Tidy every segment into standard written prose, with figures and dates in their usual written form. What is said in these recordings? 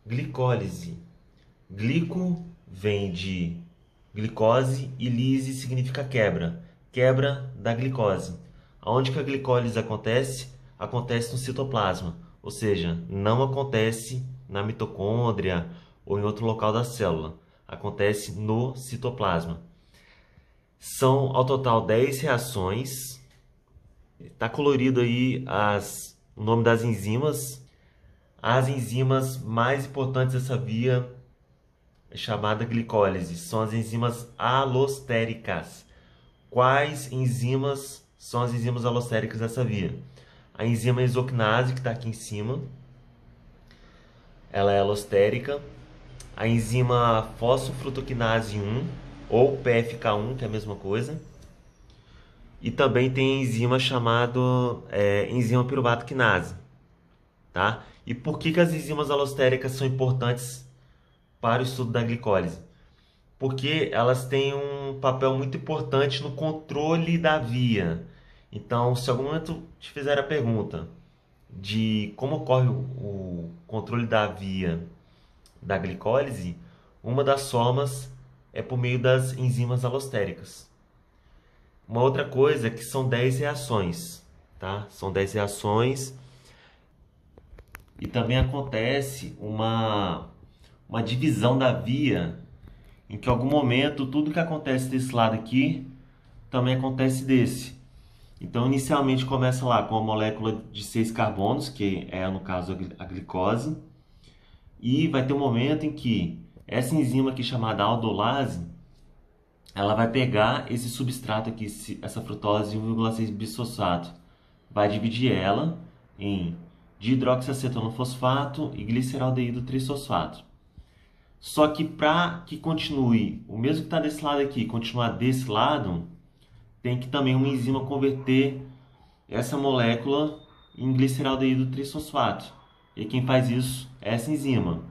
Glicólise. Glico vem de glicose e lise significa quebra. Quebra da glicose. Aonde que a glicólise acontece? Acontece no citoplasma. Ou seja, não acontece na mitocôndria ou em outro local da célula. Acontece no citoplasma. São ao total 10 reações. Está colorido aí o nome das enzimas. As enzimas mais importantes dessa via é chamada glicólise. São as enzimas alostéricas. Quais enzimas são as enzimas alostéricas dessa via? A enzima exoquinase, que está aqui em cima, ela é alostérica. A enzima fosfofrutoquinase 1, ou PFK1, que é a mesma coisa. E também tem a enzima chamada enzima piruvato quinase. Tá? E por que as enzimas alostéricas são importantes para o estudo da glicólise? Porque elas têm um papel muito importante no controle da via. Então, se algum momento te fizer a pergunta de como ocorre o controle da via da glicólise, uma das formas é por meio das enzimas alostéricas. Uma outra coisa é que são 10 reações, tá? São 10 reações. E também acontece uma divisão da via, em que em algum momento tudo que acontece desse lado aqui também acontece desse. Então, inicialmente começa lá com a molécula de 6 carbonos, que é, no caso, a glicose. E vai ter um momento em que essa enzima aqui chamada aldolase, ela vai pegar esse substrato aqui, essa frutose 1,6 bisfosfato, vai dividir ela em dihidroxiacetonofosfato e gliceraldeído trisfosfato. Só que para que continue, o mesmo que está desse lado aqui, continuar desse lado, tem que também uma enzima converter essa molécula em gliceraldeído trisfosfato. E quem faz isso é essa enzima.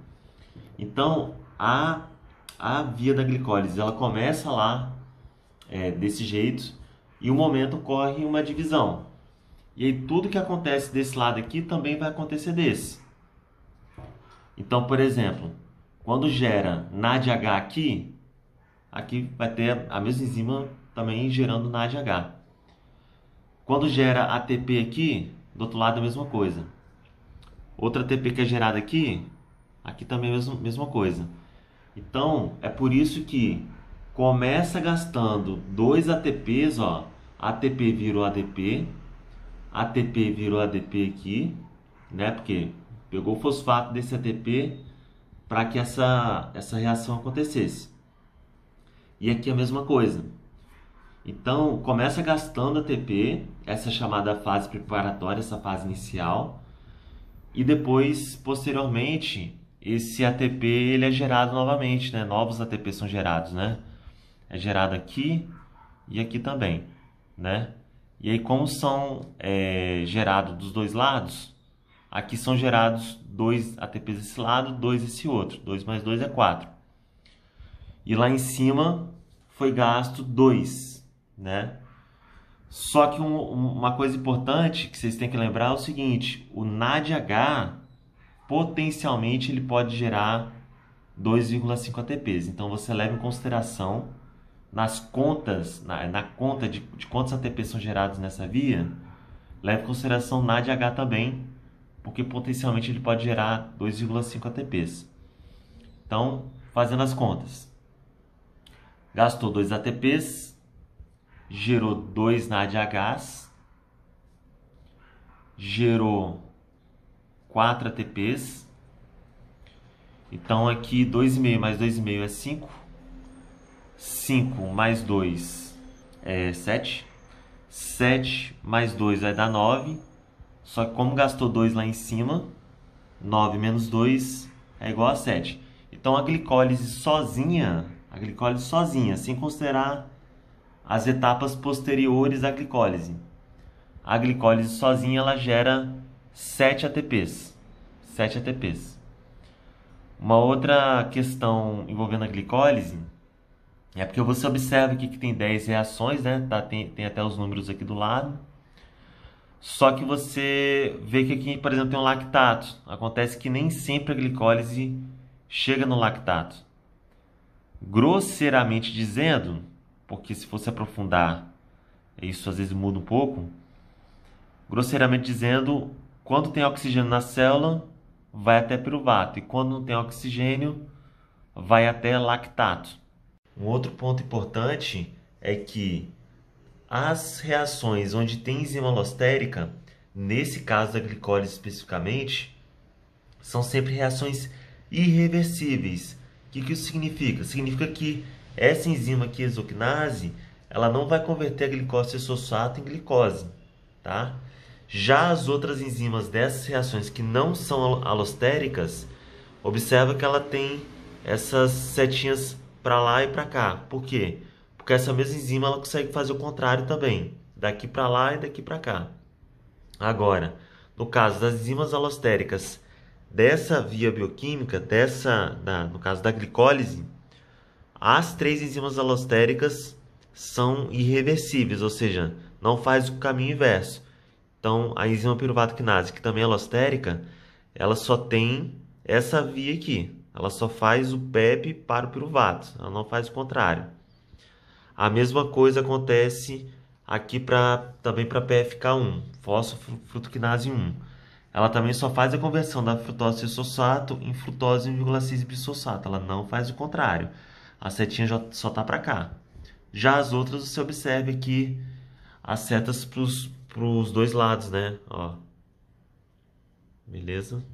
Então, a via da glicólise, ela começa lá desse jeito, e um momento ocorre uma divisão. E aí tudo que acontece desse lado aqui também vai acontecer desse. Então, por exemplo, quando gera NADH aqui vai ter a mesma enzima também gerando NADH. Quando gera ATP aqui, do outro lado é a mesma coisa. Outra ATP que é gerada aqui também é a mesma coisa. Então, é por isso que começa gastando 2 ATPs, ó. ATP virou ADP, ATP virou ADP aqui, né? Porque pegou o fosfato desse ATP para que essa reação acontecesse. E aqui a mesma coisa. Então, começa gastando ATP, essa chamada fase preparatória, essa fase inicial, e depois, posteriormente, esse ATP ele é gerado novamente, né? Novos ATP são gerados, né? É gerado aqui e aqui também, né? E aí, como são gerados dos dois lados, aqui são gerados 2 ATPs desse lado, 2 desse outro. 2 mais 2 é 4. E lá em cima foi gasto 2, né? Só que uma coisa importante que vocês têm que lembrar é o seguinte: o NADH, potencialmente, ele pode gerar 2,5 ATPs. Então, você leva em consideração nas contas, na conta de quantos ATPs são gerados nessa via, leve em consideração NADH também, porque potencialmente ele pode gerar 2,5 ATPs. Então, fazendo as contas, gastou 2 ATPs, gerou 2 NADHs, gerou 4 ATPs. Então aqui 2,5 mais 2,5 é 5. 5 mais 2 é 7. 7 mais 2 vai dar 9. Só que como gastou 2 lá em cima, 9 menos 2 é igual a 7. Então a glicólise sozinha, sem considerar as etapas posteriores à glicólise, a glicólise sozinha ela gera 7 ATPs. 7 ATPs. Uma outra questão envolvendo a glicólise é porque você observa aqui que tem 10 reações, né? Tá, tem até os números aqui do lado. Só que você vê que aqui, por exemplo, tem um lactato. Acontece que nem sempre a glicólise chega no lactato. Grosseiramente dizendo, porque se fosse aprofundar, isso às vezes muda um pouco. Grosseiramente dizendo, quando tem oxigênio na célula, vai até piruvato. E quando não tem oxigênio, vai até lactato. Um outro ponto importante é que as reações onde tem enzima alostérica, nesse caso da glicólise especificamente, são sempre reações irreversíveis. O que isso significa? Significa que essa enzima aqui, exoquinase, ela não vai converter a glicose cisfosfato em glicose, tá? Já as outras enzimas dessas reações que não são alostéricas, observa que ela tem essas setinhas para lá e para cá. Por quê? Porque essa mesma enzima ela consegue fazer o contrário também, daqui para lá e daqui para cá. Agora, no caso das enzimas alostéricas dessa via bioquímica, no caso da glicólise, as três enzimas alostéricas são irreversíveis, ou seja, não faz o caminho inverso. Então, a enzima piruvato quinase, que também é alostérica, ela só tem essa via aqui. Ela só faz o PEP para o piruvato, ela não faz o contrário. A mesma coisa acontece aqui também para PFK1, fosfofrutaquinase 1. Ela também só faz a conversão da frutose cisfosfato em frutose 1,6 bisfosfato. Ela não faz o contrário. A setinha só está para cá. Já as outras você observa aqui as setas para os dois lados, né? Ó. Beleza?